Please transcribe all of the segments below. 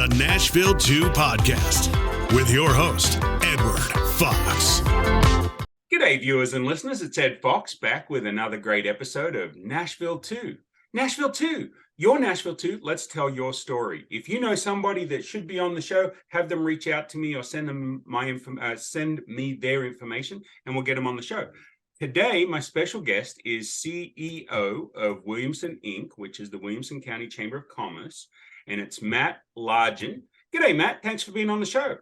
the Nashville 2 podcast with your host, Edward Fox. G'day, viewers and listeners. It's Ed Fox back with another great episode of Nashville 2. Nashville 2, your Nashville 2, let's tell your story. If you know somebody that should be on the show, have them reach out to me or send me their information and we'll get them on the show. Today, my special guest is CEO of Williamson Inc, which is the Williamson County Chamber of Commerce, and it's Matt Largen. G'day, Matt. Thanks for being on the show.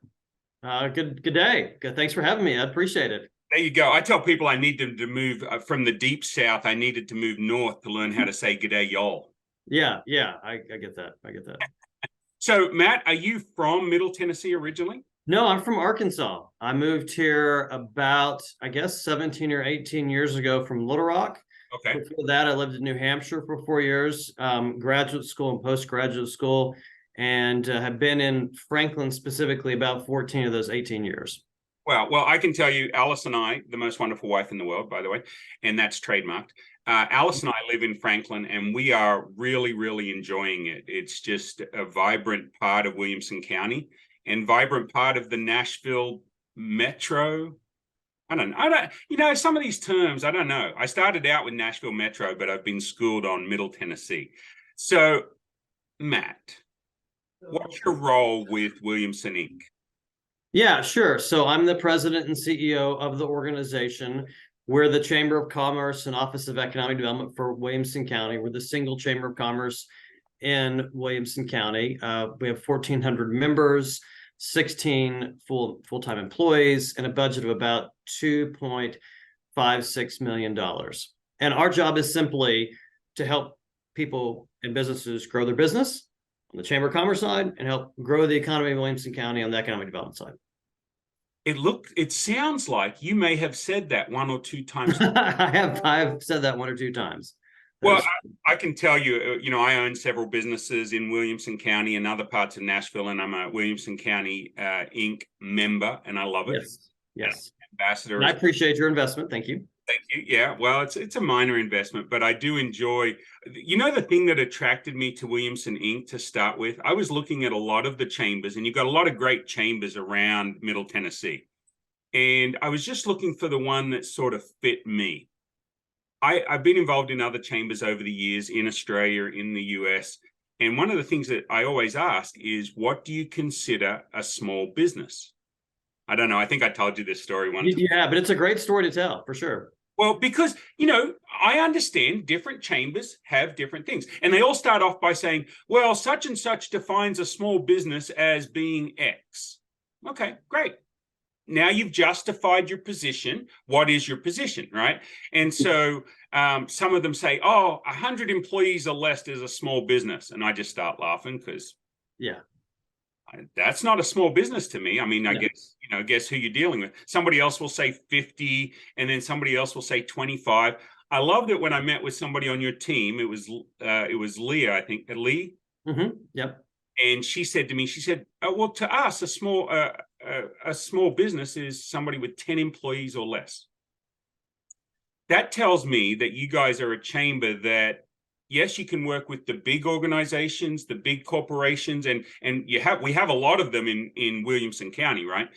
Good day. Thanks for having me. I appreciate it. There you go. I tell people I need them to move from the deep south. I needed to move north to learn how to say g'day, y'all. Yeah, I get that. So, Matt, are you from Middle Tennessee originally? No, I'm from Arkansas. I moved here about, 17 or 18 years ago from Little Rock. Okay. Before that, I lived in New Hampshire for 4 years, graduate school and postgraduate school, and have been in Franklin specifically about 14 of those 18 years. Well, I can tell you, Alice and I, the most wonderful wife in the world, by the way, and that's trademarked. Alice and I live in Franklin, and we are really, really enjoying it. It's just a vibrant part of Williamson County and vibrant part of the Nashville metro. I don't, some of these terms, I don't know. I started out with Nashville Metro, but I've been schooled on Middle Tennessee. So, Matt, what's your role with Williamson Inc? Yeah, sure. So I'm the president and CEO of the organization. We're the Chamber of Commerce and Office of Economic Development for Williamson County. We're the single Chamber of Commerce in Williamson County. We have 1,400 members, 16 full-time employees, and a budget of about $2.56 million. And our job is simply to help people and businesses grow their business on the Chamber of Commerce side and help grow the economy of Williamson County on the economic development side. It sounds like you may have said that one or two times. I've said that one or two times. Well, I can tell you, I own several businesses in Williamson County and other parts of Nashville, and I'm a Williamson County Inc. member, and I love it. Yes. Ambassador. And I appreciate your investment. Thank you. Thank you. Yeah, well, it's a minor investment, but I do enjoy, the thing that attracted me to Williamson Inc. to start with, I was looking at a lot of the chambers, and you've got a lot of great chambers around Middle Tennessee. And I was just looking for the one that sort of fit me. I've been involved in other chambers over the years in Australia, in the US. And one of the things that I always ask is, what do you consider a small business? I don't know. I think I told you this story one time. Yeah, but it's a great story to tell, for sure. Well, because, I understand different chambers have different things. And they all start off by saying, well, such and such defines a small business as being X. Okay, great. Now you've justified your position. What is your position, right? And so some of them say, 100 employees or less is a small business. And I just start laughing because that's not a small business to me. I mean, I guess who you're dealing with. Somebody else will say 50, and then somebody else will say 25. I loved it when I met with somebody on your team. It was Leah, I think. Lee? Mm-hmm. Yep. And she said to me, well, to us, a small business is somebody with 10 employees or less. That tells me that you guys are a chamber that, yes, you can work with the big organizations, the big corporations, and we have a lot of them in Williamson County, right?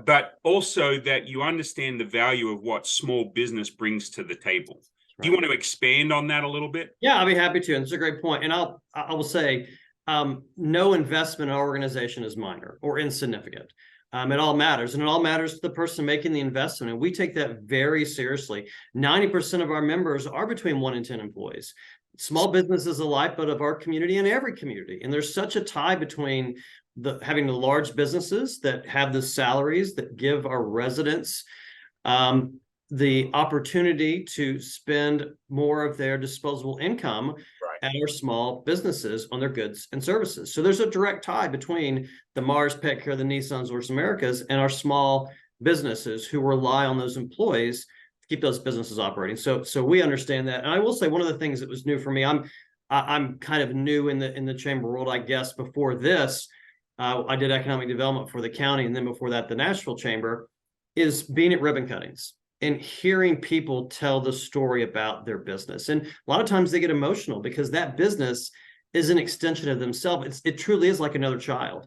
But also that you understand the value of what small business brings to the table. Right. Do you want to expand on that a little bit? Yeah, I'll be happy to. And it's a great point. And I will say, no investment in our organization is minor or insignificant. It all matters, and it all matters to the person making the investment. And we take that very seriously. 90% of our members are between 1 and 10 employees. Small business is the lifeblood of our community and every community. And there's such a tie between having the large businesses that have the salaries that give our residents the opportunity to spend more of their disposable income at our small businesses on their goods and services. So there's a direct tie between the Mars Pet Care, the Nissans, North Americas, and our small businesses who rely on those employees to keep those businesses operating. So we understand that. And I will say one of the things that was new for me, I'm kind of new in the chamber world, I guess. Before this, I did economic development for the county, and then before that, the Nashville Chamber, is being at ribbon cuttings and hearing people tell the story about their business. And a lot of times they get emotional because that business is an extension of themselves. It truly is like another child.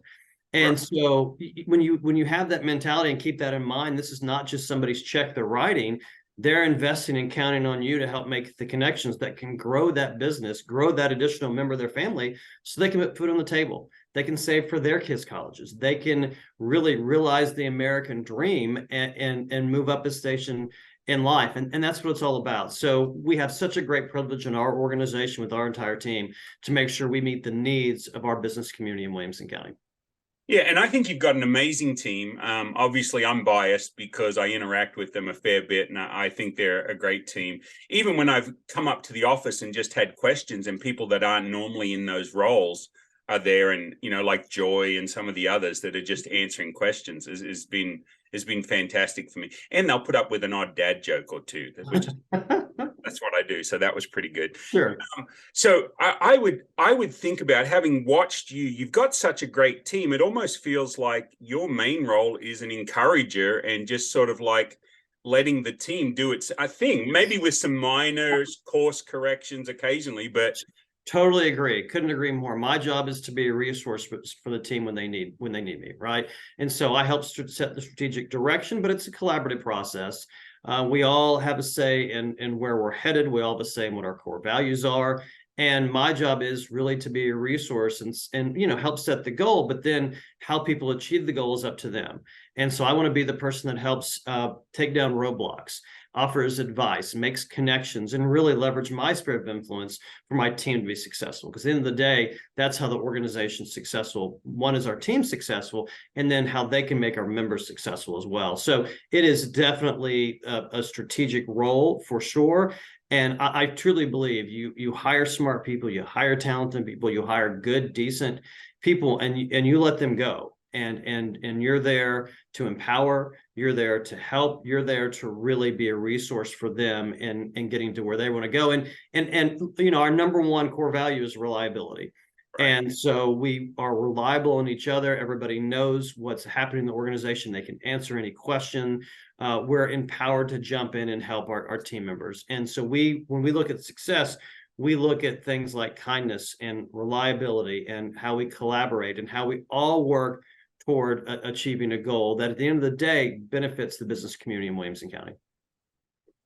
And so when you have that mentality and keep that in mind, this is not just somebody's check they're writing. They're investing and counting on you to help make the connections that can grow that business, grow that additional member of their family, so they can put food on the table. They can save for their kids' colleges. They can really realize the American dream and move up a station in life. And that's what it's all about. So we have such a great privilege in our organization with our entire team to make sure we meet the needs of our business community in Williamson County. Yeah, and I think you've got an amazing team. Obviously, I'm biased because I interact with them a fair bit, and I think they're a great team. Even when I've come up to the office and just had questions, and people that aren't normally in those roles are there, and like Joy and some of the others that are just answering questions has been fantastic for me. And they'll put up with an odd dad joke or two, which is that's what I do. So that was pretty good. Sure. So I would think about, having watched you've got such a great team. It almost feels like your main role is an encourager and just sort of like letting the team do its thing, maybe with some minor course corrections occasionally, but. Totally agree. Couldn't agree more. My job is to be a resource for the team when they need me, right? And so I help set the strategic direction, but it's a collaborative process. We all have a say in where we're headed. We all have a say in what our core values are. And my job is really to be a resource and help set the goal, but then how people achieve the goal is up to them. And so I want to be the person that helps take down roadblocks, offers advice, makes connections, and really leverage my sphere of influence for my team to be successful. Because at the end of the day, that's how the organization's successful. One is our team successful, and then how they can make our members successful as well. So it is definitely a strategic role for sure. And I truly believe you hire smart people, you hire talented people, you hire good, decent people, and you let them go. And you're there to empower, you're there to help, you're there to really be a resource for them in getting to where they want to go. And our number one core value is reliability. Right. And so we are reliable on each other. Everybody knows what's happening in the organization. They can answer any question. We're empowered to jump in and help our team members. And so when we look at success, we look at things like kindness and reliability and how we collaborate and how we all work toward achieving a goal that at the end of the day benefits the business community in Williamson County.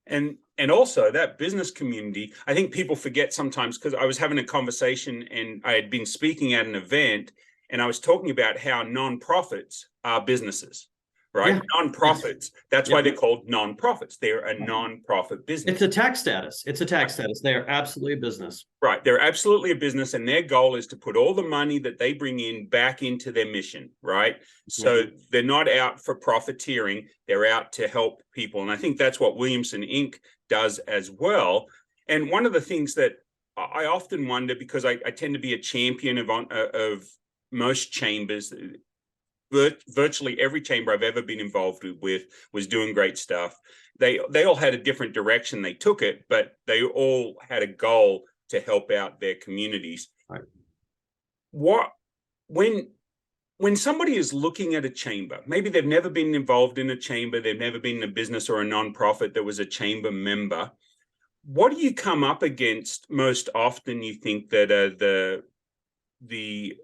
And also that business community, I think people forget sometimes, because I was having a conversation and I had been speaking at an event and I was talking about how nonprofits are businesses, right? Yeah. Nonprofits. That's why they're called nonprofits. They're a nonprofit business. It's a tax status. They are absolutely a business. Right. They're absolutely a business. And their goal is to put all the money that they bring in back into their mission, right? So they're not out for profiteering. They're out to help people. And I think that's what Williamson Inc. does as well. And one of the things that I often wonder, because I tend to be a champion of most chambers, virtually every chamber I've ever been involved with was doing great stuff. They all had a different direction they took it, but they all had a goal to help out their communities. Right. When somebody is looking at a chamber, maybe they've never been involved in a chamber, they've never been in a business or a nonprofit that was a chamber member, what do you come up against most often, you think, that are the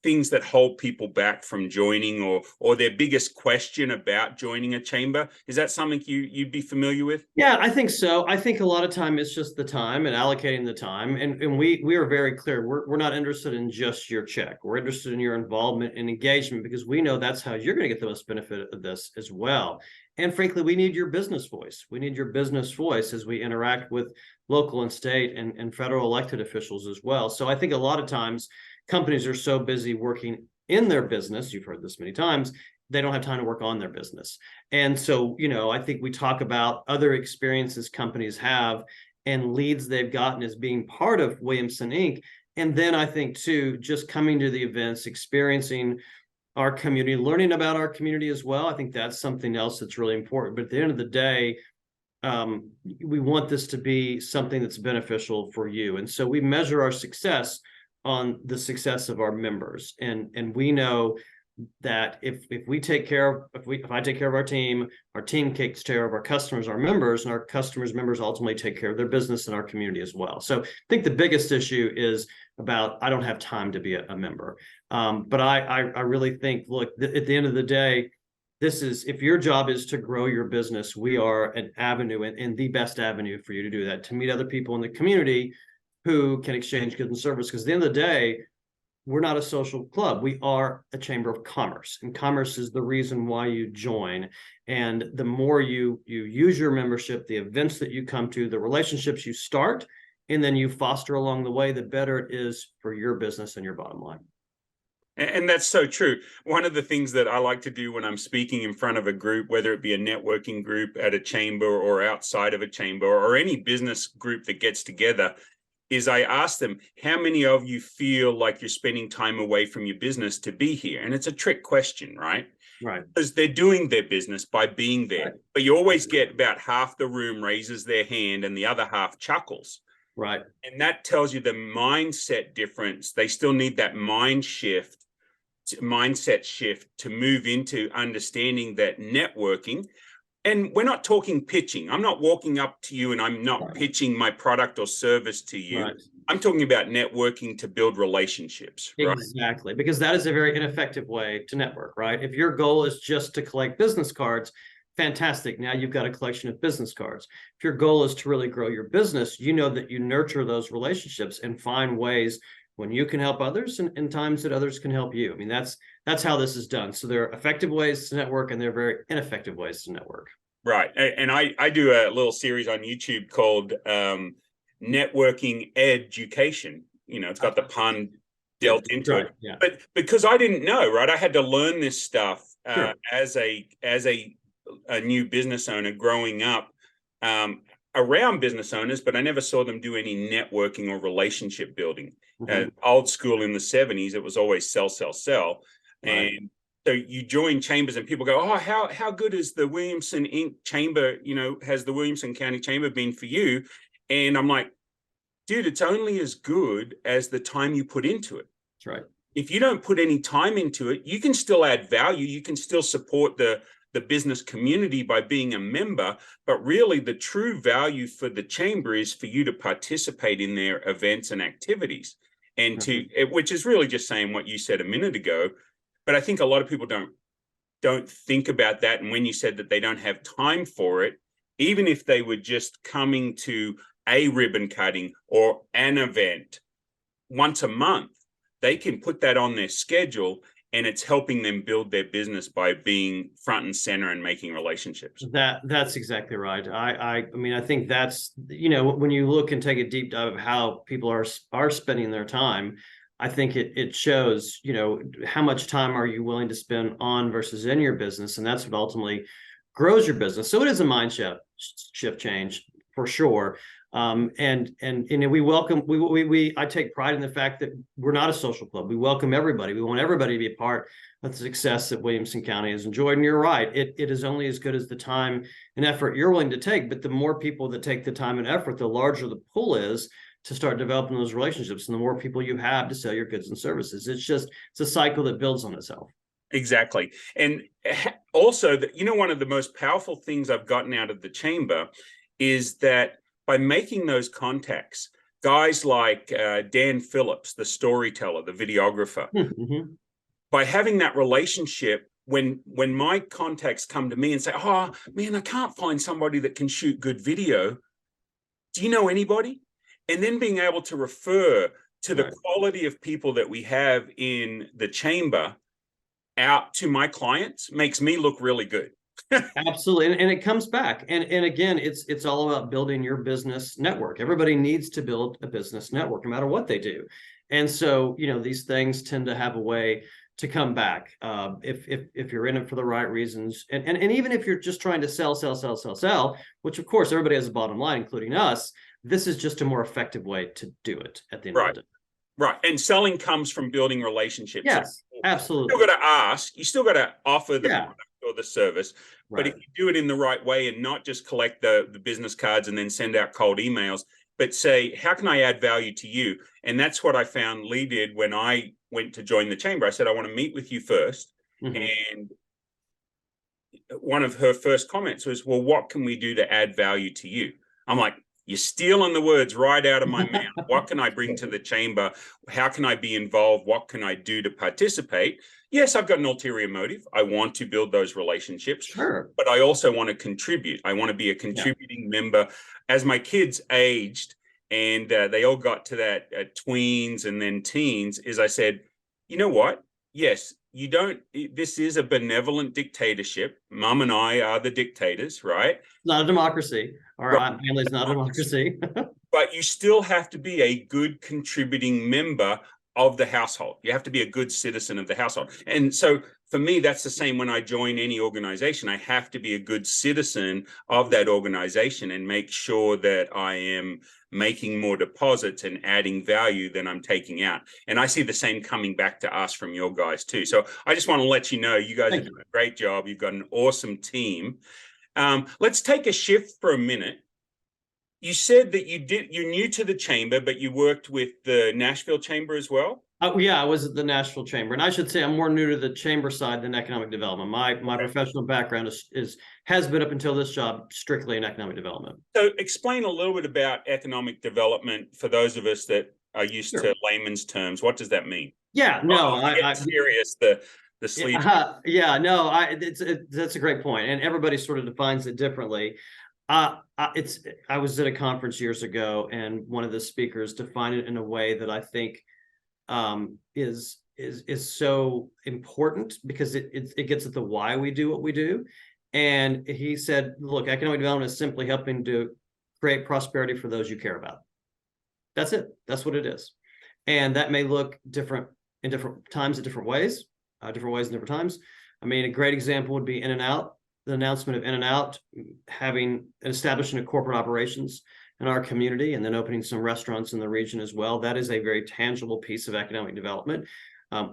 things that hold people back from joining, or their biggest question about joining a chamber? Is that something you'd be familiar with? Yeah, I think so. I think a lot of time it's just the time and allocating the time. And we are very clear. We're not interested in just your check. We're interested in your involvement and engagement, because we know that's how you're going to get the most benefit of this as well. And frankly, we need your business voice. We need your business voice as we interact with local and state and federal elected officials as well. So I think a lot of times companies are so busy working in their business, you've heard this many times, they don't have time to work on their business. And so, I think we talk about other experiences companies have and leads they've gotten as being part of Williamson Inc. And then I think too, just coming to the events, experiencing our community, learning about our community as well. I think that's something else that's really important. But at the end of the day, we want this to be something that's beneficial for you. And so we measure our success on the success of our members. And we know that if I take care of our team takes care of our customers, our members, and our customers' members ultimately take care of their business and our community as well. So I think the biggest issue is about, I don't have time to be a member. But I really think, look, at the end of the day, this is, if your job is to grow your business, we are an avenue and the best avenue for you to do that, to meet other people in the community who can exchange goods and service. Because at the end of the day, we're not a social club. We are a chamber of commerce, and commerce is the reason why you join. And the more you use your membership, the events that you come to, the relationships you start, and then you foster along the way, the better it is for your business and your bottom line. And that's so true. One of the things that I like to do when I'm speaking in front of a group, whether it be a networking group at a chamber or outside of a chamber or any business group that gets together, is I ask them, how many of you feel like you're spending time away from your business to be here? And it's a trick question, right? Right. Because they're doing their business by being there. Right. But you always get about half the room raises their hand and the other half chuckles. Right. And that tells you the mindset difference. They still need that mindset shift to move into understanding that networking. And we're not talking pitching. I'm not walking up to you and I'm not pitching my product or service to you. Right. I'm talking about networking to build relationships. Right? Exactly. Because that is a very ineffective way to network, right? If your goal is just to collect business cards, fantastic. Now you've got a collection of business cards. If your goal is to really grow your business, you know that you nurture those relationships and find ways when you can help others and times that others can help you. I mean, that's how this is done. So there are effective ways to network and there are very ineffective ways to network. Right. And I do a little series on YouTube called Networking Education. You know, it's got the pun dealt into it. Yeah. But because I didn't know, right, I had to learn this stuff as a new business owner growing up around business owners, but I never saw them do any networking or relationship building. Old school in the 70s, it was always sell, sell, sell. Right. And so you join chambers and people go, oh, how good is the Williamson Inc. chamber? You know, has the Williamson County chamber been for you? And I'm like, dude, it's only as good as the time you put into it. That's right. If you don't put any time into it, you can still add value. You can still support the business community by being a member, but really the true value for the chamber is for you to participate in their events and activities, and which is really just saying what you said a minute ago. But I think a lot of people don't think about that. And when you said that they don't have time for it, even if they were just coming to a ribbon cutting or an event once a month, they can put that on their schedule. And it's helping them build their business by being front and center and making relationships. That's exactly right. I mean, I think that's, you know, when you look and take a deep dive of how people are spending their time, I think it shows, you know, how much time are you willing to spend on versus in your business. And that's what ultimately grows your business. So it is a mind shift change for sure. And you know, we welcome, I take pride in the fact that we're not a social club. We welcome everybody. We want everybody to be a part of the success that Williamson County has enjoyed. And you're right. It is only as good as the time and effort you're willing to take. But the more people that take the time and effort, the larger the pool is to start developing those relationships. And the more people you have to sell your goods and services, it's a cycle that builds on itself. Exactly. And also, you know, one of the most powerful things I've gotten out of the chamber is that by making those contacts, guys like Dan Phillips, the storyteller, the videographer, by having that relationship, when my contacts come to me and say, oh, man, I can't find somebody that can shoot good video. Do you know anybody? And then being able to refer to the quality of people that we have in the chamber out to my clients makes me look really good. Absolutely. And it comes back. And again, it's all about building your business network. Everybody needs to build a business network, no matter what they do. And so, you know, these things tend to have a way to come back if you're in it for the right reasons. And even if you're just trying to sell, which of course everybody has a bottom line, including us, this is just a more effective way to do it at the end of the day. Right. And selling comes from building relationships. Yes, absolutely. You still got to ask, you still got to offer the product or the service. But if you do it in the right way and not just collect the business cards and then send out cold emails, but say, how can I add value to you? And that's what I found Lee did when I went to join the chamber. I said, I want to meet with you first. And one of her first comments was, well, what can we do to add value to you? I'm like, You're stealing the words right out of my mouth. What can I bring to the chamber? How can I be involved? What can I do to participate? Yes, I've got an ulterior motive. I want to build those relationships, Sure. but I also want to contribute. I want to be a contributing member. As my kids aged and they all got to that tweens and then teens, is I said, you know what? Yes, you don't, this is a benevolent dictatorship. Mom and I are the dictators, right? Not a democracy. Our family's not a democracy. But you still have to be a good contributing member of the household. You have to be a good citizen of the household. And so for me, that's the same when I join any organization. I have to be a good citizen of that organization and make sure that I am making more deposits and adding value than I'm taking out. And I see the same coming back to us from your guys too. So I just want to let you know, you guys are doing a great job. You've got an awesome team. Let's take a shift for a minute. You said that you're new to the chamber, but you worked with the Nashville chamber as well? Oh, yeah, I was at the Nashville chamber. And I should say I'm more new to the chamber side than economic development. My professional background has been up until this job strictly in economic development. So explain a little bit about economic development for those of us that are used to layman's terms. What does that mean? Yeah, no, I'm serious. The sleeve. That's a great point. And everybody sort of defines it differently. I was at a conference years ago, and one of the speakers defined it in a way that I think is so important, because it gets at the why we do what we do. And he said, look, economic development is simply helping to create prosperity for those you care about. That's it. That's what it is. And that may look different in different times, in different ways and different times. I mean, a great example would be In-N-Out. The announcement of In-N-Out establishing a corporate operations in our community, and then opening some restaurants in the region as well. That is a very tangible piece of economic development.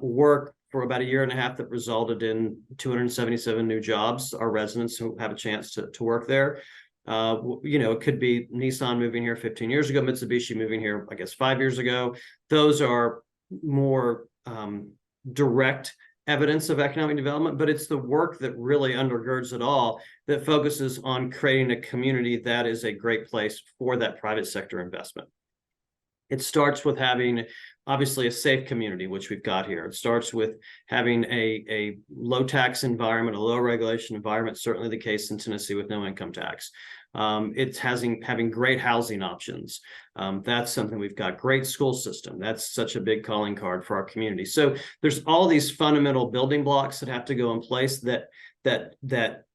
Work for about a year and a half that resulted in 277 new jobs. Our residents who have a chance to work there. It could be Nissan moving here 15 years ago, Mitsubishi moving here, I guess, 5 years ago. Those are more direct evidence of economic development, but it's the work that really undergirds it all, that focuses on creating a community that is a great place for that private sector investment. It starts with having, obviously, a safe community, which we've got here. It starts with having a low tax environment, a low regulation environment, certainly the case in Tennessee with no income tax. It's having great housing options. That's something we've got. Great school system. That's such a big calling card for our community. So there's all these fundamental building blocks that have to go in place that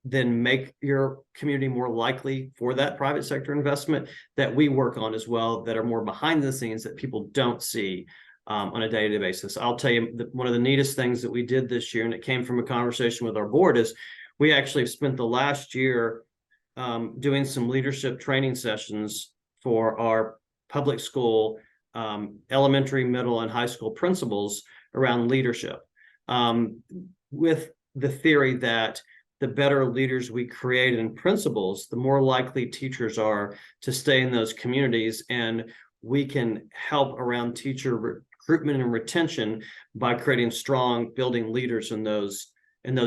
then make your community more likely for that private sector investment, that we work on as well, that are more behind the scenes that people don't see on a day-to-day basis. I'll tell you, one of the neatest things that we did this year, and it came from a conversation with our board, is we actually spent the last year doing some leadership training sessions for our public school, elementary, middle, and high school principals around leadership, with the theory that the better leaders we create in principals, the more likely teachers are to stay in those communities, and we can help around teacher recruitment and retention by creating strong building leaders in those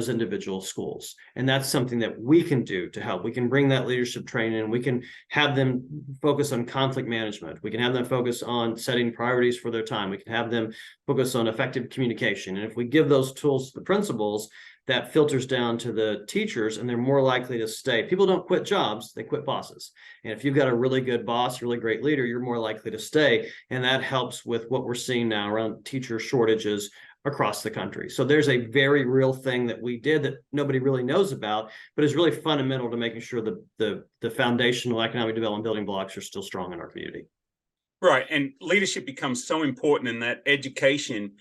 individual schools. And that's something that we can do to help. We can bring that leadership training, and we can have them focus on conflict management. We can have them focus on setting priorities for their time. We can have them focus on effective communication. And if we give those tools to the principals, that filters down to the teachers, and they're more likely to stay. People don't quit jobs, they quit bosses. And if you've got a really good boss, really great leader, you're more likely to stay. And that helps with what we're seeing now around teacher shortages across the country. So there's a very real thing that we did that nobody really knows about, but is really fundamental to making sure the foundational economic development building blocks are still strong in our community. Right. And leadership becomes so important in that education.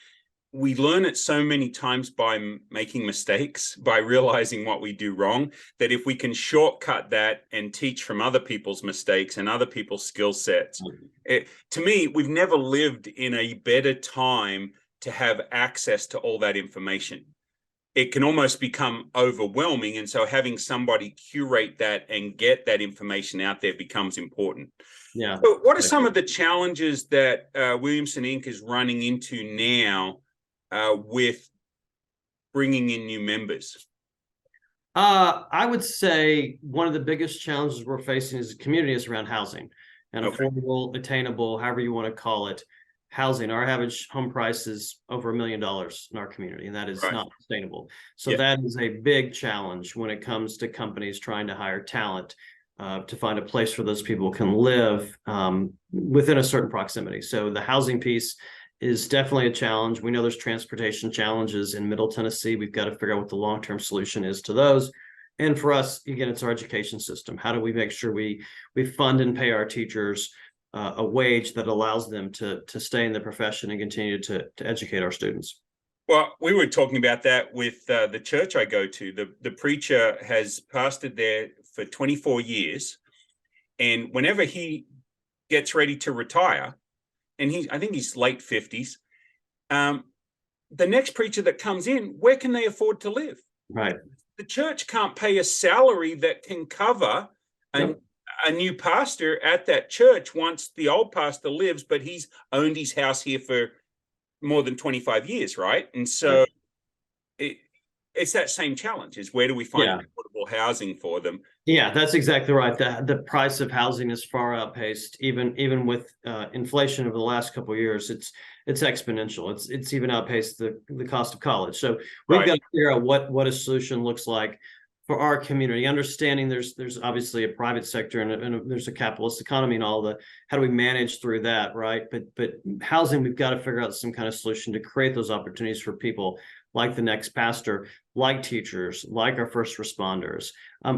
We learn it so many times by making mistakes, by realizing what we do wrong, that if we can shortcut that and teach from other people's mistakes and other people's skill sets, to me, we've never lived in a better time to have access to all that information. It can almost become overwhelming. And so having somebody curate that and get that information out there becomes important. Yeah. So what are some of the challenges that Williamson Inc. is running into now with bringing in new members? I would say one of the biggest challenges we're facing as a community is around housing. and Okay. affordable, attainable, however you want to call it, housing. Our average home price is over $1 million in our community, and that is Right. not sustainable. So Yeah. that is a big challenge when it comes to companies trying to hire talent, to find a place where those people can live within a certain proximity. So the housing piece is definitely a challenge. We know there's transportation challenges in Middle Tennessee. We've got to figure out what the long-term solution is to those. And for us, again, it's our education system. How do we make sure we fund and pay our teachers a wage that allows them to stay in the profession and continue to educate our students? Well, we were talking about that with the church I go to. The preacher has pastored there for 24 years. And whenever he gets ready to retire, and I think he's late 50s, the next preacher that comes in, where can they afford to live? Right. The church can't pay a salary that can cover a new pastor at that church once the old pastor lives, but he's owned his house here for more than 25 years, right? And so it's that same challenge, is where do we find affordable housing for them? Yeah, that's exactly right. The price of housing is far outpaced, even with inflation over the last couple of years. It's exponential. It's even outpaced the cost of college. So we've got to figure out what a solution looks like for our community. Understanding there's obviously a private sector and there's a capitalist economy and all how do we manage through that, right? But housing, we've got to figure out some kind of solution to create those opportunities for people like the next pastor, like teachers, like our first responders,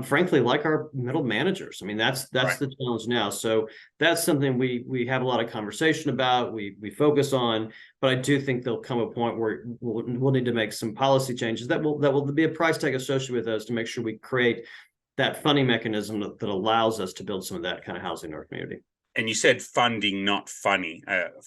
frankly, like our middle managers. I mean, that's the challenge now. So that's something we have a lot of conversation about, we focus on, but I do think there'll come a point where we'll need to make some policy changes that will be a price tag associated with those to make sure we create that funding mechanism that allows us to build some of that kind of housing in our community. And you said funding, not funny.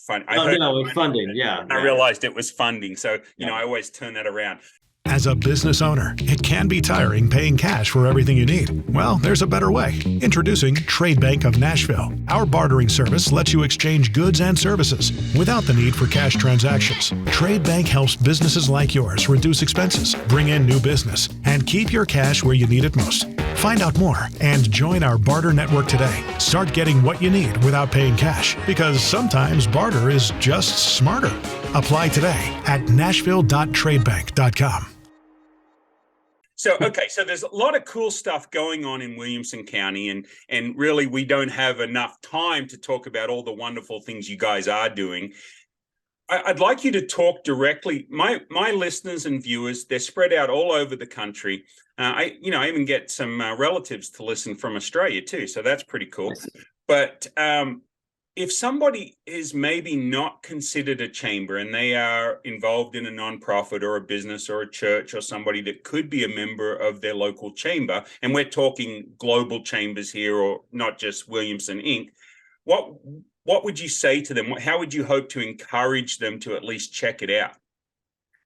Funding. Yeah. I realized it was funding. So, I always turn that around. As a business owner, it can be tiring paying cash for everything you need. Well, there's a better way. Introducing Trade Bank of Nashville. Our bartering service lets you exchange goods and services without the need for cash transactions. Trade Bank helps businesses like yours reduce expenses, bring in new business, and keep your cash where you need it most. Find out more and join our barter network today. Start getting what you need without paying cash, because sometimes barter is just smarter. Apply today at nashville.tradebank.com. So there's a lot of cool stuff going on in Williamson County, and really we don't have enough time to talk about all the wonderful things you guys are doing. I'd like you to talk directly. My listeners and viewers, they're spread out all over the country. I even get some relatives to listen from Australia too, so that's pretty cool. But if somebody is maybe not considered a chamber and they are involved in a nonprofit or a business or a church or somebody that could be a member of their local chamber, and we're talking global chambers here or not just Williamson Inc., what would you say to them? How would you hope to encourage them to at least check it out?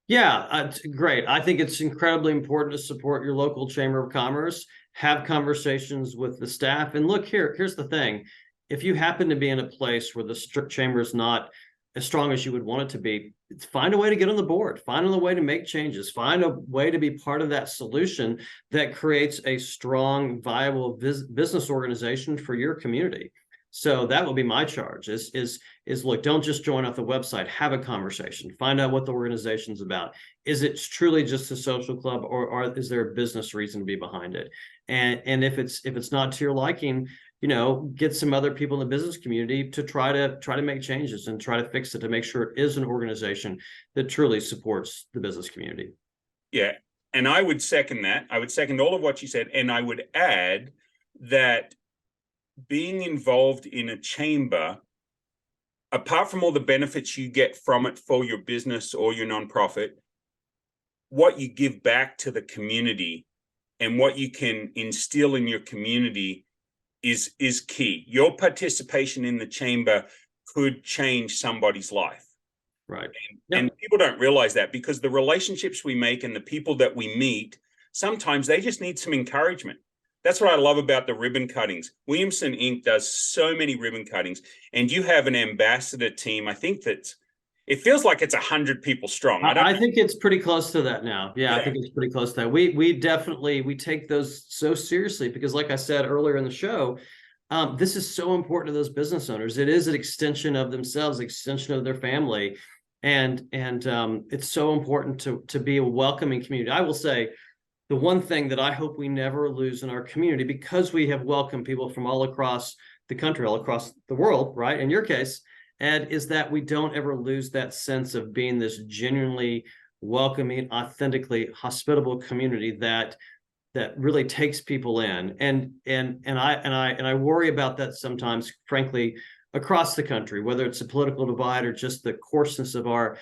Yeah, it's great. I think it's incredibly important to support your local chamber of commerce, have conversations with the staff. And look, here's the thing. If you happen to be in a place where the chamber is not as strong as you would want it to be, find a way to get on the board, find a way to make changes, find a way to be part of that solution that creates a strong, viable business organization for your community. So that will be my charge is look, don't just join off the website, have a conversation, find out what the organization's about. Is it truly just a social club, or is there a business reason to be behind it? And if it's not to your liking, get some other people in the business community to try to make changes and try to fix it, to make sure it is an organization that truly supports the business community. Yeah. And I would second that. I would second all of what you said. And I would add that being involved in a chamber, apart from all the benefits you get from it for your business or your nonprofit, what you give back to the community and what you can instill in your community is key. Your participation in the chamber could change somebody's life. Right. And people don't realize that, because the relationships we make and the people that we meet, sometimes they just need some encouragement. That's what I love about the ribbon cuttings. Williamson Inc. does so many ribbon cuttings, and you have an ambassador team. I think it feels like it's 100 people strong. I think it's pretty close to that now. Yeah, I think it's pretty close to that. We definitely take those so seriously, because like I said earlier in the show, This is so important to those business owners. It is an extension of themselves, extension of their family. And it's so important to be a welcoming community. I will say the one thing that I hope we never lose in our community, because we have welcomed people from all across the country, all across the world, right? In your case, Ed, is that we don't ever lose that sense of being this genuinely welcoming, authentically hospitable community that really takes people in. And I worry about that sometimes, frankly, across the country, whether it's a political divide or just the coarseness of our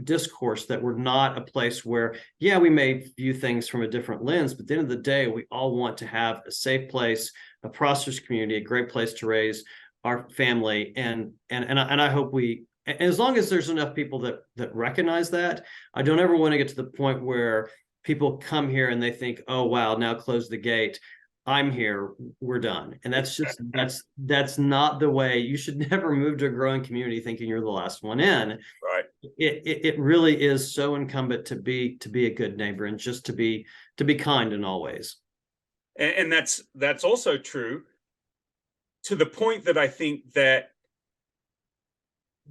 discourse, that we're not a place where, yeah, we may view things from a different lens, but at the end of the day, we all want to have a safe place, a prosperous community, a great place to raise our family. And I hope as long as there's enough people that recognize that, I don't ever want to get to the point where people come here and they think, oh, wow, now close the gate. I'm here, we're done. And that's not the way. You should never move to a growing community thinking you're the last one in. Right. It really is so incumbent to be a good neighbor and just to be kind in all ways. And that's also true to the point that I think that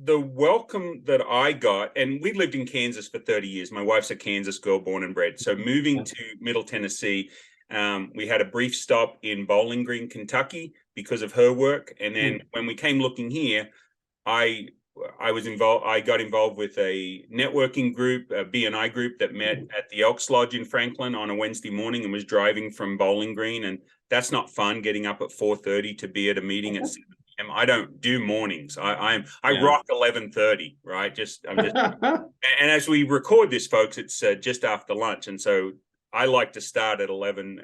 the welcome that I got, and we lived in Kansas for 30 years. My wife's a Kansas girl, born and bred. So moving to Middle Tennessee, we had a brief stop in Bowling Green, Kentucky, because of her work. And then when we came looking here, I got involved with a networking group, a B&I group that met at the Elks Lodge in Franklin on a Wednesday morning and was driving from Bowling Green. And that's not fun, getting up at 4:30 to be at a meeting at 7 p.m. I don't do mornings. I rock 11:30, right? And as we record this, folks, it's just after lunch. And so I like to start at 11.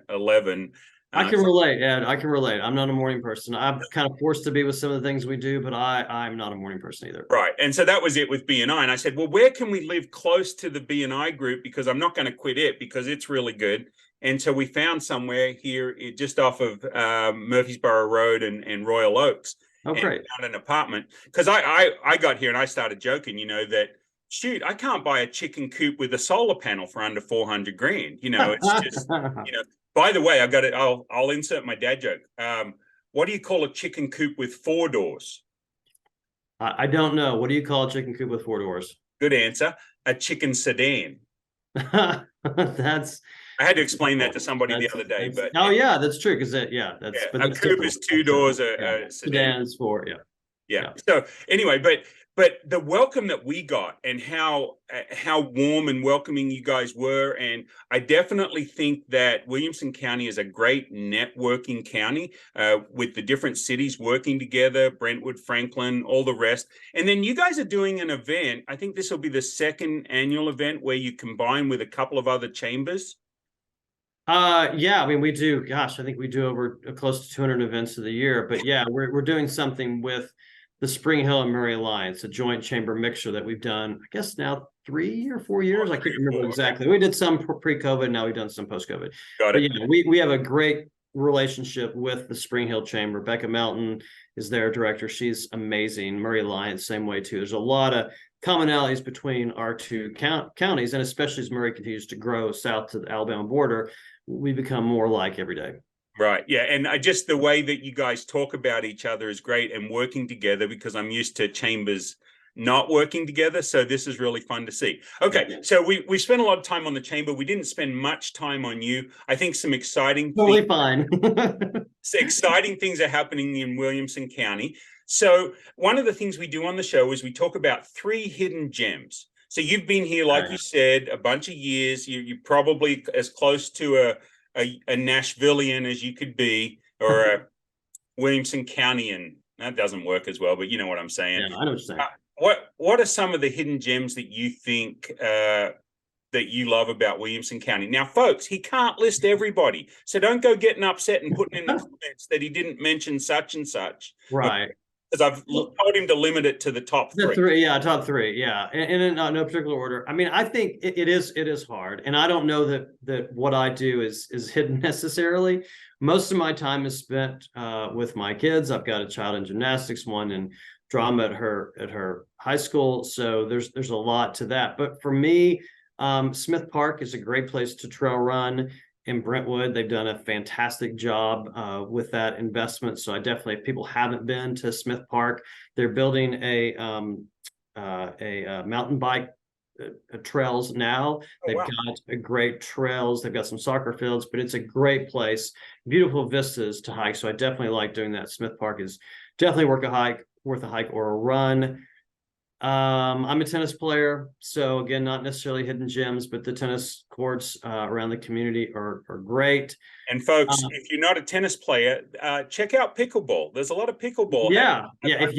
I can relate, Ed. I can relate. I'm not a morning person. I'm kind of forced to be with some of the things we do, but I'm not a morning person either. Right. And so that was it with B&I. And I said, well, where can we live close to the B&I group? Because I'm not going to quit it because it's really good. And so we found somewhere here just off of Murfreesboro Road and Royal Oaks. Oh, great. Found an apartment. Because I got here and I started joking, that, shoot, I can't buy a chicken coop with a solar panel for under $400,000. It's just, By the way, I'll insert my dad joke. What do you call a chicken coop with 4 doors? I don't know. What do you call a chicken coop with 4 doors? Good answer. A chicken sedan. I had to explain that to somebody the other day, but yeah, that's true. Because a coop is 2 doors. A sedan is 4. Yeah. So anyway, but the welcome that we got and how warm and welcoming you guys were, and I definitely think that Williamson County is a great networking county with the different cities working together, Brentwood, Franklin, all the rest. And then you guys are doing an event. I think this will be the 2nd annual event where you combine with a couple of other chambers. Yeah, I mean, we do. Gosh, I think we do over close to 200 events of the year. But yeah, we're doing something with the Spring Hill and Murray Alliance, a joint chamber mixture that we've done, I guess now 3 or 4 years. I can't remember exactly. We did some pre-COVID. Now we've done some post-COVID. Got it. But yeah, we have a great relationship with the Spring Hill Chamber. Becca Melton is their director. She's amazing. Murray Alliance, same way too. There's a lot of commonalities between our two counties, and especially as Murray continues to grow south to the Alabama border, we become more alike every day. Right. Yeah. And just the way that you guys talk about each other is great, and working together, because I'm used to chambers not working together. So this is really fun to see. Okay. So we spent a lot of time on the chamber. We didn't spend much time on you. I think some exciting exciting things are happening in Williamson County. So one of the things we do on the show is we talk about 3 hidden gems. So you've been here, like you said, a bunch of years. You're probably as close to a Nashvilleian as you could be, or a Williamson Countyan. That doesn't work as well, but you know what I'm saying. Yeah, I know what you're saying. What are some of the hidden gems that you think that you love about Williamson County? Now, folks, he can't list everybody, so don't go getting upset and putting in the comments that he didn't mention such and such. Right. Because I've told him to limit it to the top 3. Top 3, yeah, and in no particular order. I mean, I think it is hard, and I don't know that what I do is hidden necessarily. Most of my time is spent with my kids. I've got a child in gymnastics, one in drama at her high school, so there's a lot to that. But for me, Smith Park is a great place to trail run, in Brentwood. They've done a fantastic job with that investment. So I definitely, if people haven't been to Smith Park, they're building a mountain bike trails now. They've got a great trails. They've got some soccer fields, but it's a great place. Beautiful vistas to hike. So I definitely like doing that. Smith Park is definitely worth a hike or a run. I'm a tennis player, so again, not necessarily hidden gems, but the tennis courts around the community are great. And folks, if you're not a tennis player, check out pickleball. There's a lot of pickleball. Yeah. If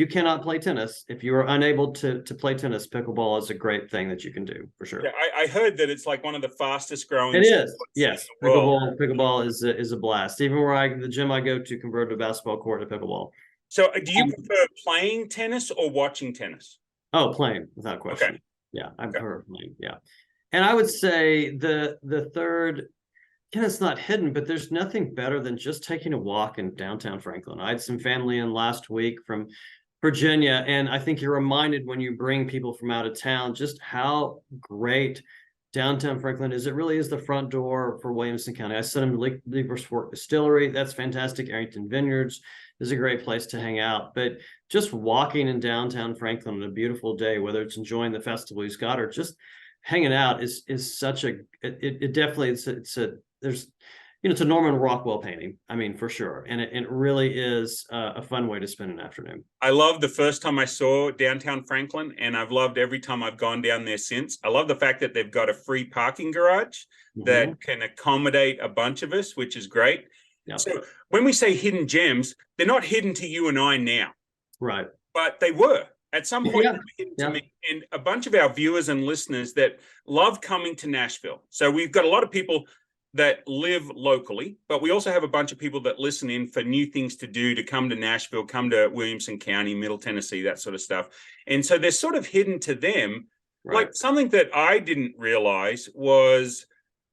you cannot play tennis, if you are unable to play tennis, pickleball is a great thing that you can do for sure. Yeah, I heard that it's like one of the fastest growing. It is. Yes. Pickleball is a blast. Even where the gym I go to converted a basketball court to pickleball. So do you prefer playing tennis or watching tennis? Oh, playing, without question. Okay. Yeah, I prefer playing. Yeah. And I would say the third, again, it's not hidden, but there's nothing better than just taking a walk in downtown Franklin. I had some family in last week from Virginia, and I think you're reminded when you bring people from out of town just how great downtown Franklin is. It really is the front door for Williamson County. I sent them to Leapers Fork Distillery. That's fantastic. Arrington Vineyards is a great place to hang out. But just walking in downtown Franklin on a beautiful day, whether it's enjoying the festival you've got or just hanging out, is such a it definitely it's a Norman Rockwell painting. I mean, for sure. And it really is a fun way to spend an afternoon. I loved the first time I saw downtown Franklin, and I've loved every time I've gone down there since. I love the fact that they've got a free parking garage that can accommodate a bunch of us, which is great. Yeah. So when we say hidden gems, they're not hidden to you and I now. Right. But they were. At some point, they were hidden to me and a bunch of our viewers and listeners that love coming to Nashville. So we've got a lot of people that live locally, but we also have a bunch of people that listen in for new things to do, to come to Nashville, come to Williamson County, Middle Tennessee, that sort of stuff. And so they're sort of hidden to them. Right. Like something that I didn't realize was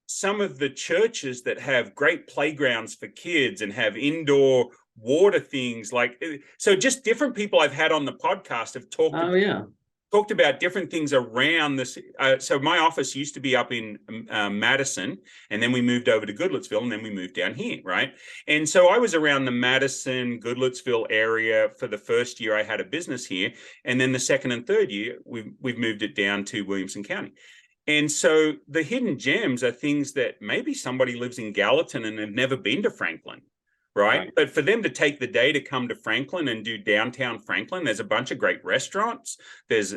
some of the churches that have great playgrounds for kids and have indoor water things, like, so just different people I've had on the podcast have talked about different things around this. So my office used to be up in Madison, and then we moved over to Goodlettsville, and then we moved down here, right? And so I was around the Madison, Goodlettsville area for the first year I had a business here, and then the second and third year, we've moved it down to Williamson County. And so the hidden gems are things that maybe somebody lives in Gallatin and have never been to Franklin. Right. But for them to take the day to come to Franklin and do downtown Franklin, there's a bunch of great restaurants. There's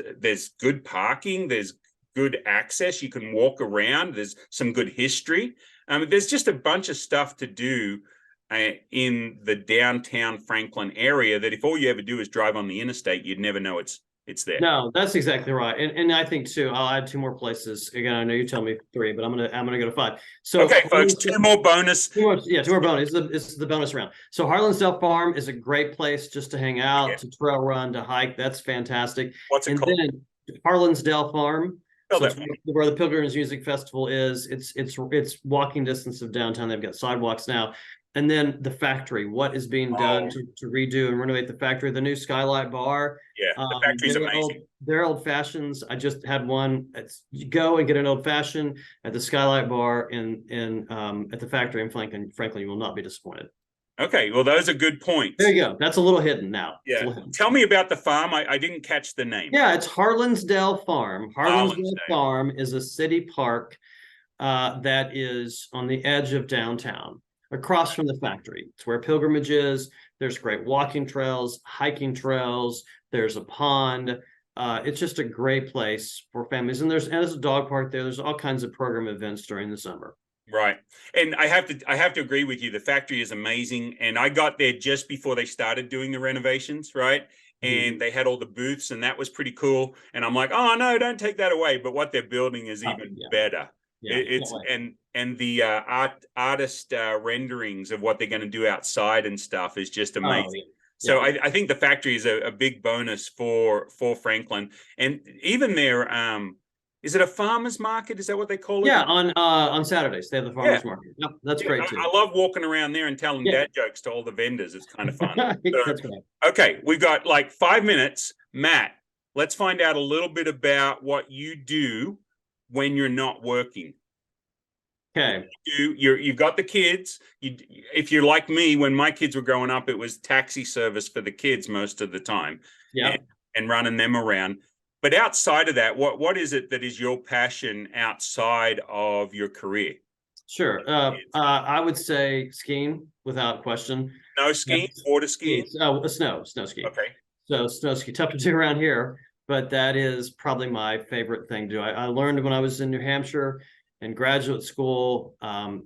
good parking. There's good access. You can walk around. There's some good history. There's just a bunch of stuff to do in the downtown Franklin area that if all you ever do is drive on the interstate, you'd never know it's there. No, that's exactly right. And I think too, I'll add two more places. Again, I know you tell me three, but I'm gonna go to five. So okay, folks, two more bonus. Two more bonus. It's the bonus round. So Harlansdale Farm is a great place just to hang out, to trail run, to hike. That's fantastic. What's it called? Then Harlansdale Farm. So it's where the Pilgrims Music Festival is. It's walking distance of downtown. They've got sidewalks now. And then the factory, what is being done to redo and renovate the factory, the new Skylight Bar. Yeah, the factory's amazing. Their old fashions. I just had one. You go and get an old fashioned at the Skylight Bar at the factory in Franklin. You will not be disappointed. Okay, well, those are good points. There you go. That's a little hidden now. Yeah. Tell me about the farm. I didn't catch the name. Yeah, it's Harlansdale Farm. Harlansdale Farm is a city park that is on the edge of downtown, across from the factory. It's where pilgrimage is. There's great walking trails, hiking trails. There's a pond. It's just a great place for families. And there's a dog park there. There's all kinds of program events during the summer. Right. And I have to agree with you. The factory is amazing. And I got there just before they started doing the renovations, right? And they had all the booths, and that was pretty cool. And I'm like, oh no, don't take that away. But what they're building is even better. Yeah, it's and the artist renderings of what they're going to do outside and stuff is just amazing. So I think the factory is a big bonus for Franklin, and even their is it a farmers market? Is that what they call it? Yeah, on Saturdays they have the farmers market. Yep, that's great too. I love walking around there and telling dad jokes to all the vendors. It's kind of fun. That's right. Okay, we've got like 5 minutes. Matt, let's find out a little bit about what you do when you're not working. Okay. You've got the kids. If you're like me, when my kids were growing up, it was taxi service for the kids most of the time, Yeah. and running them around. But outside of that, what is it that is your passion outside of your career? Sure. I would say skiing without question. Snow skiing, water skiing? Snow skiing. Okay. So snow ski, tough to do around here, but that is probably my favorite thing to do. I learned when I was in New Hampshire in graduate school,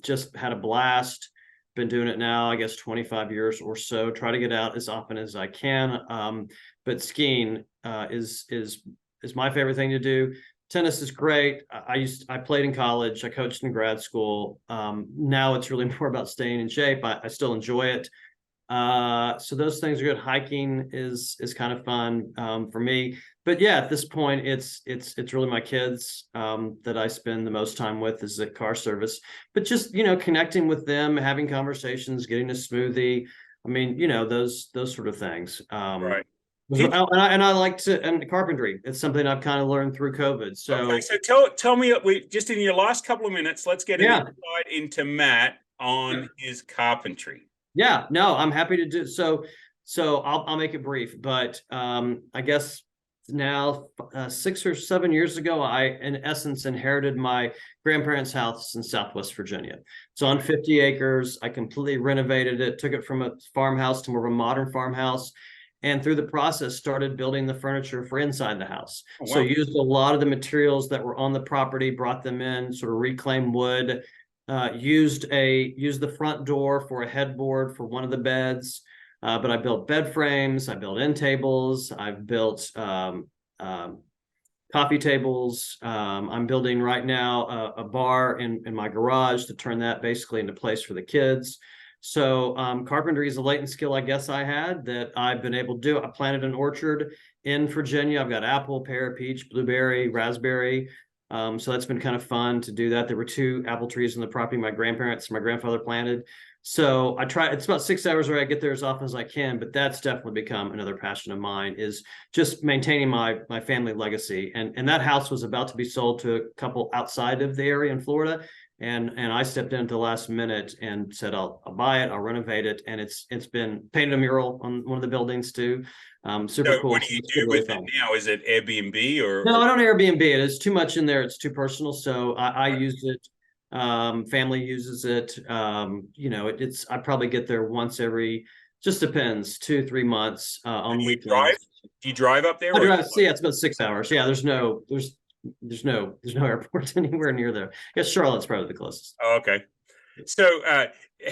just had a blast. Been doing it now, I guess, 25 years or so. Try to get out as often as I can. But skiing is my favorite thing to do. Tennis is great. I played in college. I coached in grad school. Now it's really more about staying in shape. I still enjoy it. So those things are good. Hiking is kind of fun for me. But yeah, at this point, it's really my kids that I spend the most time with is at car service. But just connecting with them, having conversations, getting a smoothie. I mean, those sort of things. Right. And I like and carpentry. It's something I've kind of learned through COVID. So, okay, so tell me, just in your last couple of minutes, let's get an insight into Matt on his carpentry. Yeah, no, I'm happy to do so. So I'll make it brief, but I guess now 6 or 7 years ago, I in essence inherited my grandparents' house in Southwest Virginia. So on 50 acres, I completely renovated it, took it from a farmhouse to more of a modern farmhouse. And through the process, started building the furniture for inside the house. Oh, wow. So used a lot of the materials that were on the property, brought them in, sort of reclaimed wood, used the front door for a headboard for one of the beds. But I built bed frames, I built end tables, I've built coffee tables. I'm building right now a bar in my garage to turn that basically into a place for the kids. So carpentry is a latent skill I guess I had that I've been able to do. I planted an orchard in Virginia. I've got apple, pear, peach, blueberry, raspberry. So that's been kind of fun to do that. There were 2 apple trees on the property my grandfather planted. So it's about 6 hours where I get there as often as I can, but that's definitely become another passion of mine is just maintaining my family legacy. And that house was about to be sold to a couple outside of the area in Florida. And I stepped in at the last minute and said, I'll buy it, I'll renovate it. And it's been painted a mural on one of the buildings too. Super cool. What do you do with it now? Is it Airbnb or? No, I don't Airbnb it. It's too much in there. It's too personal. So I use it. Family uses it. I probably get there once every, just depends, 2-3 months on weekends. Do you drive up there? I drive. Yeah, it's about 6 hours. Yeah, there's no airport anywhere near there. I guess Charlotte's probably the closest. Oh, okay. So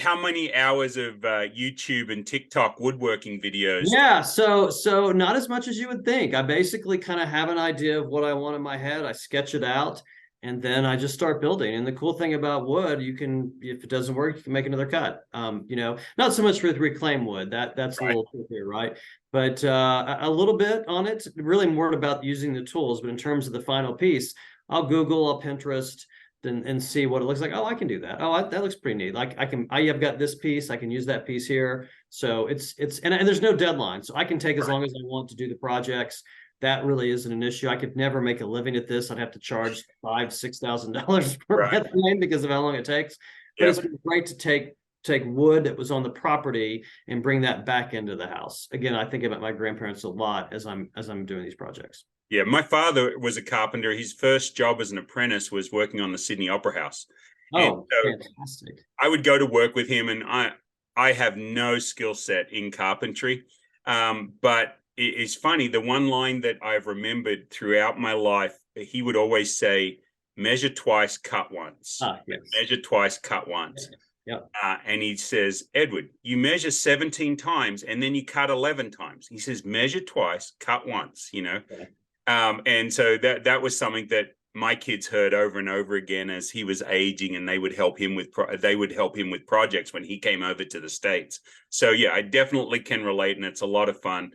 how many hours of YouTube and TikTok woodworking videos? Yeah, so not as much as you would think. I basically kind of have an idea of what I want in my head. I sketch it out and then I just start building. And the cool thing about wood, you can, if it doesn't work, you can make another cut. Not so much with reclaimed wood. That's right. A little trickier, right? But a little bit on it, really more about using the tools. But in terms of the final piece, I'll Google, I'll Pinterest, and see what it looks like. Oh, I can do that. Oh, that looks pretty neat. Like I've got this piece, I can use that piece here. So it's and there's no deadline. So I can take as long as I want to do the projects. That really isn't an issue. I could never make a living at this. I'd have to charge $5,000-$6,000 per frame because of how long it takes. But it's been great to take wood that was on the property and bring that back into the house. Again, I think about my grandparents a lot as I'm doing these projects. Yeah, my father was a carpenter. His first job as an apprentice was working on the Sydney Opera House. Oh, so fantastic. I would go to work with him, and I have no skill set in carpentry. But it's funny, the one line that I've remembered throughout my life, he would always say, measure twice, cut once. Yes. Measure twice, cut once. Yep. And he says, Edward, you measure 17 times and then you cut 11 times. He says, measure twice, cut once, Okay. And so that was something that my kids heard over and over again as he was aging, and they would help him with projects when he came over to the States. So yeah, I definitely can relate, and it's a lot of fun.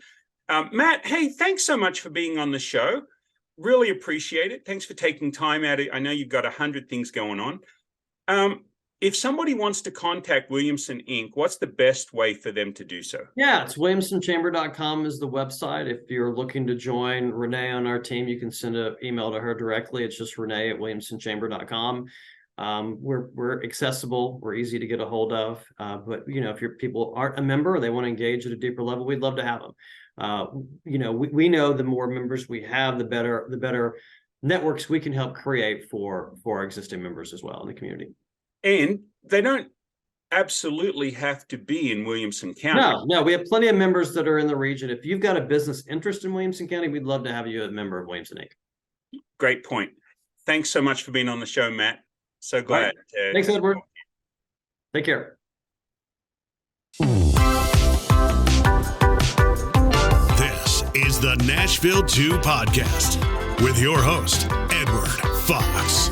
Matt, hey, thanks so much for being on the show. Really appreciate it. Thanks for taking time out. I know you've got 100 things going on. If somebody wants to contact Williamson Inc., what's the best way for them to do so? Yeah, it's williamsonchamber.com is the website. If you're looking to join Renee on our team, you can send an email to her directly. It's just Renee at williamsonchamber.com. We're accessible. We're easy to get a hold of. But if your people aren't a member or they want to engage at a deeper level, we'd love to have them. We know the more members we have, the better networks we can help create for our existing members as well in the community. And they don't absolutely have to be in Williamson County. No, we have plenty of members that are in the region. If you've got a business interest in Williamson County, we'd love to have you a member of Williamson Inc. Great point. Thanks so much for being on the show, Matt. So glad. Right. Thanks, Edward. Take care. This is the Nashville 2 podcast with your host, Edward Fox.